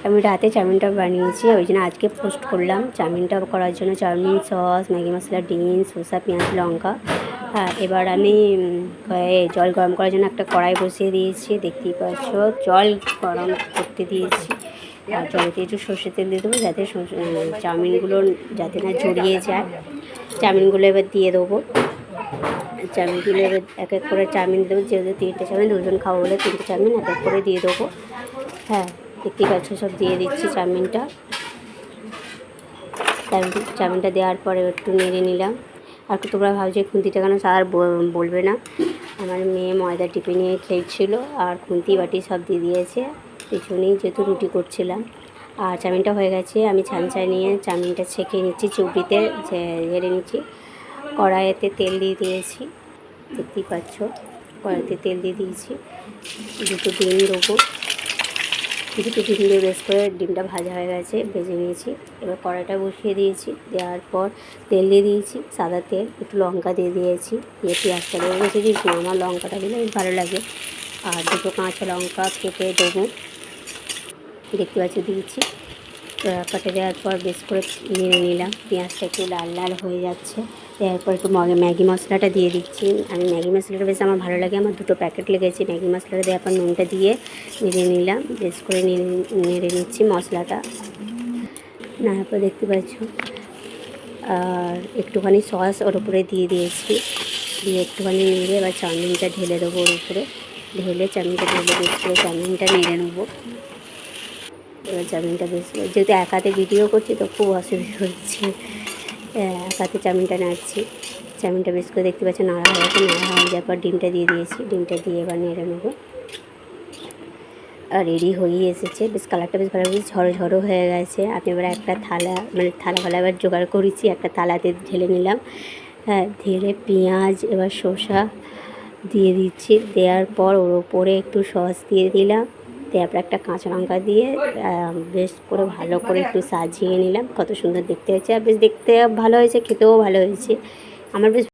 আমি রাতে চাউমিনটা বানিয়েছি, ওই জন্য আজকে পোস্ট করলাম। চাউমিনটা করার জন্য চাউমিন সস, ম্যাগি মশলা, ডিম, শসা, পেঁয়াজ, লঙ্কা। হ্যাঁ, এবার আমি জল গরম করার জন্য একটা কড়াই বসিয়ে দিয়েছি, দেখতেই পাচ্ছ। জল গরম করতে দিয়েছি আর জলেতে একটু সর্ষের তেল দিয়ে দেবো, যাতে চাউমিনগুলো যাতে না জড়িয়ে যায়। চাউমিনগুলো এবার দিয়ে দেবো। চাউমিনগুলো এবার এক এক করে চাউমিন দেবো, যেহেতু 3টে চাউমিন, 2জন খাবো বলে 3টে চাউমিন এক এক করে দিয়ে দেবো। হ্যাঁ, দেখতেই পাচ্ছ, সব দিয়ে দিচ্ছি চাউমিনটা। চাউমিনটা দেওয়ার পরে একটু নেড়ে নিলাম। আর তোমরা ভাবছো খুন্তিটা কেন আর বলবে না, আমার মেয়ে ময়দা টিপে নিয়ে খেয়েছিল আর খুন্তি বাটি সব দিয়ে দিয়েছে পিছনেই, যেহেতু রুটি করছিলাম। আর চাউমিনটা হয়ে গেছে, আমি ছানছায় নিয়ে চাউমিনটা ছেঁকে নিচ্ছি, চুবড়িতে ঝেড়ে নিচ্ছি। কড়াইতে তেল দিয়ে দিয়েছি, দেখতেই পাচ্ছ, কড়াইতে তেল দিয়ে দিয়েছি। 2টো ডিম দেবো, 2টো ডিম দিয়ে বেশ করে ডিমটা ভাজা হয়ে গেছে, ভেজে নিয়েছি। এবার কড়াইটা বসিয়ে দিয়েছি, দেওয়ার পর তেল দিয়ে দিয়েছি, সাদা তেল, একটু লঙ্কা দিয়ে দিয়েছি, দিয়ে পেঁয়াজটা দিয়ে বেশি দিয়েছি, আমার লঙ্কাটা দিলে বেশ ভালো লাগে। আর 2টো কাঁচা লঙ্কা কেটে দেবো, দেখতে পাচ্ছি দিয়েছি। কাটে দেওয়ার পর বেশ করে নেড়ে নিলাম, পেঁয়াজটা একটু লাল লাল হয়ে যাচ্ছে। দেওয়ার পর একটু ম্যাগি মশলাটা দিয়ে দিচ্ছি। আমি ম্যাগি মশলাটা বেশ আমার ভালো লাগে, আমার 2টো প্যাকেট লেগেছে। ম্যাগি মশলাটা দেওয়ার পর নুনটা দিয়ে নেড়ে নিলাম, বেশ করে নেড়ে নিচ্ছি মশলাটা। নেওয়ার পর দেখতে পাচ্ছ, আর একটুখানি সস ওর উপরে দিয়ে দিয়েছি, দিয়ে একটুখানি নেড়ে এবার চাউমিনটা ঢেলে দেবো ওর উপরে। চাউমিনটা ঢেলে বেশ করে চাউমিনটা নেড়ে নেবো। এবার চাউমিনটা বেশ, যেহেতু এক হাতে ভিডিও করছি তো খুব অসুবিধা হচ্ছে, এক হাতে চাউমিনটা নাড়ছি। চাউমিনটা বেশ করে দেখতে পাচ্ছি নাড়া হয়ে গেছে, নাড়া হয়ে যাওয়ার পর ডিমটা দিয়ে দিয়েছি, ডিমটা দিয়ে এবার নেড়ে নেবো। আর রেডি হয়েই এসেছে, বেশ কালারটা বেশ ভালো, বেশ ঝড়ো ঝড়ো হয়ে গেছে। আমি এবার একটা থালা এবার জোগাড় করেছি, একটা থালাতে ঢেলে নিলাম। হ্যাঁ, ঢেলে পেঁয়াজ এবার শসা দিয়ে দিচ্ছি, দেওয়ার পর ওর ওপরে একটু সস দিয়ে দিলাম, তারপর একটা কাঁচা লঙ্কা দিয়ে বেশ করে ভালো করে একটু সাজিয়ে নিলাম। কত সুন্দর দেখতে হয়েছে, আর বেশ দেখতে ভালো হয়েছে, খেতেও ভালো হয়েছে। আমার বেশ